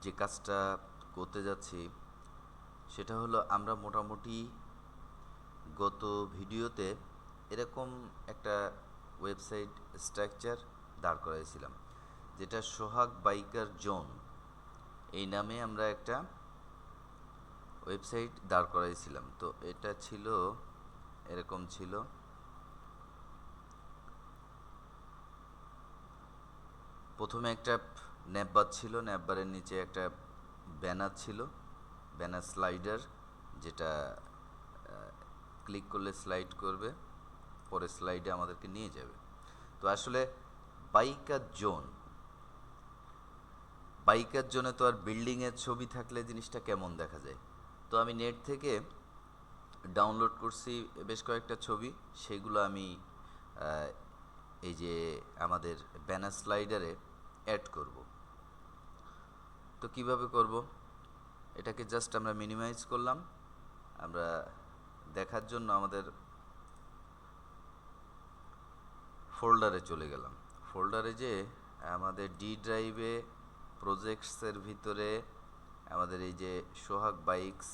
যে কাজটা করতে যাচ্ছি সেটা হলো আমরা মোটামুটি গত ভিডিওতে এরকম একটা ওয়েবসাইট স্ট্রাকচার দাঁড় করাইছিলাম, যেটা সোহাগ বাইকার জোন এই নামে আমরা একটা ওয়েবসাইট দাঁড় করাইছিলাম। তো এটা ছিল এরকম ছিল। প্রথমে একটা ন্যাপবার ছিল, ন্যাপবারের নিচে একটা ব্যানার ছিল, ব্যানার স্লাইডার, যেটা ক্লিক করলে স্লাইড করবে, পরে স্লাইডে আমাদেরকে নিয়ে যাবে। তো আসলে বাইকার জোন, বাইকার জোনে তো আর বিল্ডিংয়ের ছবি থাকলে জিনিসটা কেমন দেখা যায়। তো আমি নেট থেকে ডাউনলোড করছি বেশ কয়েকটা ছবি, সেগুলো আমি এই যে আমাদের ব্যানার স্লাইডারে অ্যাড করব। তো কিভাবে করব, এটাকে জাস্ট আমরা মিনিমাইজ করলাম। আমরা দেখার জন্য আমাদের ফোল্ডারে চলে গেলাম। ফোল্ডারে যে আমাদের ডি ড্রাইভে প্রজেক্টসের ভিতরে আমাদের এই যে সোহাগ বাইকস,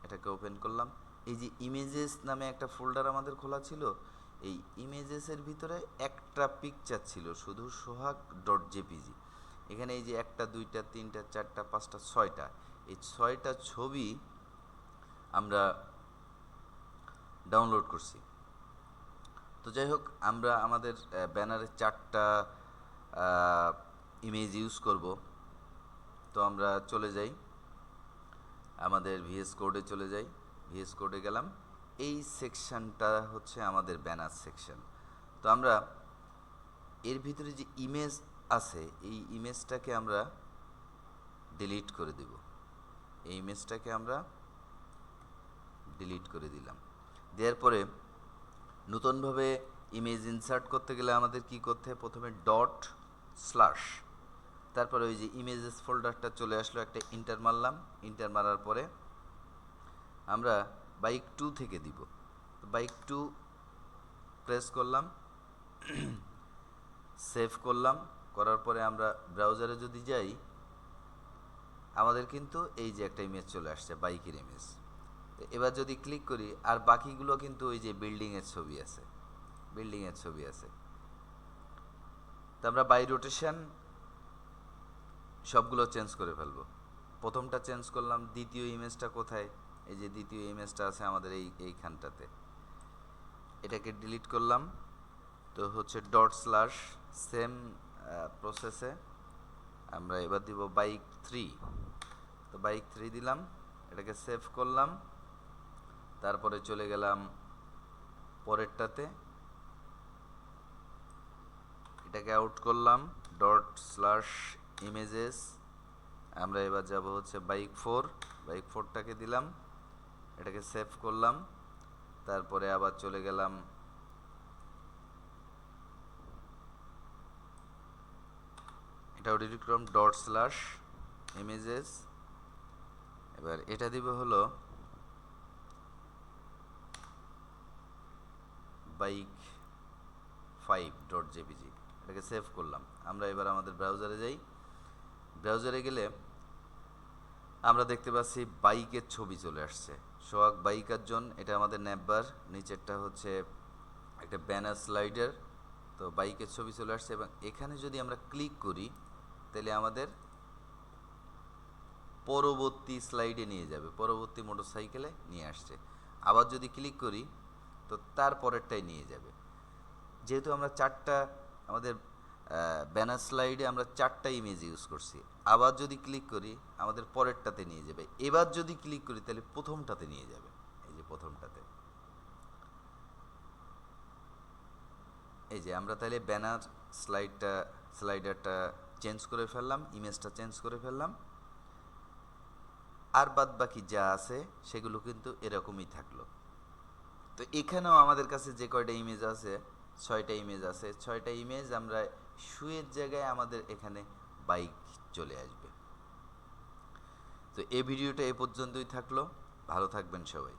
এটাকে ওপেন করলাম। এই যে ইমেজেস নামে একটা ফোল্ডার আমাদের খোলা ছিল, এই ইমেজেসের ভিতরে একটা পিকচার ছিল শুধু সোহাগ ডট জেপিজি। এখানে এই যে একটা, দুইটা, তিনটা, চারটা, পাঁচটা, ছয়টা, এই ছয়টা ছবি আমরা ডাউনলোড করছি। তো যাই হোক, আমরা আমাদের ব্যানারে চারটা ইমেজ ইউজ করব। তো আমরা চলে যাই আমাদের ভিএস কোডে, চলে যাই ভিএস কোডে গেলাম। এই সেকশনটা হচ্ছে আমাদের ব্যানার সেকশন। তো আমরা এর ভিতরে যে ইমেজ আছে এই ইমেজটাকে আমরা ডিলিট করে দেব। এই ইমেজটাকে আমরা ডিলিট করে দিলাম। দেওয়ার পরে নতুনভাবে ইমেজ ইনসার্ট করতে গেলে আমাদের কি করতে হয়, প্রথমে ডট স্ল্যাশ, তারপরে ওই যে ইমেজেস ফোল্ডারটা চলে আসলো, একটা ইন্টার মারলাম। ইন্টার মারার পরে আমরা বাইক 2 থেকে দিব। বাইক 2 প্রেস করলাম, সেভ করলাম। করার পরে আমরা ব্রাউজারে যদি যাই, আমাদের কিন্তু এই যে একটা ইমেজ চলে আসছে, বাইকের ইমেজ। এবার যদি ক্লিক করি, আর বাকিগুলো কিন্তু ওই যে বিল্ডিংয়ের ছবি আছে, বিল্ডিংয়ের ছবি আছে। তো আমরা বাই রোটেশন সবগুলো চেঞ্জ করে ফেলবো। প্রথমটা চেঞ্জ করলাম, দ্বিতীয় ইমেজটা কোথায়, এই যে দ্বিতীয় ইমেজটা আছে আমাদের এইখানটাতে, এটাকে ডিলিট করলাম। তো হচ্ছে ডট স্ল্যাশ, সেম প্রসেসে আমরা এবার দিব বাইক 3। তো বাইক 3 দিলাম, এটাকে সেভ করলাম। তারপরে চলে গেলাম পরেরটাতে, এটাকে আউট করলাম, ডট স্ল্যাশ ইমেজেস। আমরা এবার যাব হচ্ছে বাইক 4, বাইক 4টাকে দিলাম, এটাকে সেভ করলাম। তারপরে আবার চলে গেলাম এটাও ডিলিট করলাম, ডট স্ল্যাশ ইমেজেস। এবার এটা দিব হলো বাইক 5 ডট জেপিজি, এটাকে সেভ করলাম। আমরা এবার আমাদের ব্রাউজারে যাই। ব্রাউজারে গেলে আমরা দেখতে পাচ্ছি বাইকের ছবি চলে আসছে, সোহাগ বাইকার জোন, এটা আমাদের ন্যাপবার, নিচেরটা হচ্ছে একটা ব্যানার স্লাইডার। তো বাইকের ছবি চলে আসছে, এবং এখানে যদি আমরা ক্লিক করি তাহলে আমাদের পরবর্তী স্লাইডে নিয়ে যাবে, পরবর্তী মোটরসাইকেলে নিয়ে আসছে। আবার যদি ক্লিক করি তো তারপরেরটাই নিয়ে যাবে। যেহেতু আমরা চারটা, আমাদের ব্যানার স্লাইডে আমরা চারটা ইমেজ ইউজ করছি, আবার যদি ক্লিক করি আমাদের পরেরটাতে নিয়ে যাবে। এবার যদি ক্লিক করি তাহলে প্রথমটাতে নিয়ে যাবে, এই যে প্রথমটাতে। এই যে আমরা তাহলে ব্যানার স্লাইডারটা চেঞ্জ করে ফেললাম, ইমেজটা চেঞ্জ করে ফেললাম, আর বাদ বাকি যা আছে সেগুলো কিন্তু এরকমই থাকলো। তো এখানেও আমাদের কাছে যে কয়টা ইমেজ আছে, 6টা ইমেজ আছে, 6টা ইমেজ আমরা শুয়ের জায়গায় আমাদের এখানে বাইক চলে আসবে। তো এই ভিডিওটা এ পর্যন্তই থাকলো, ভালো থাকবেন সবাই।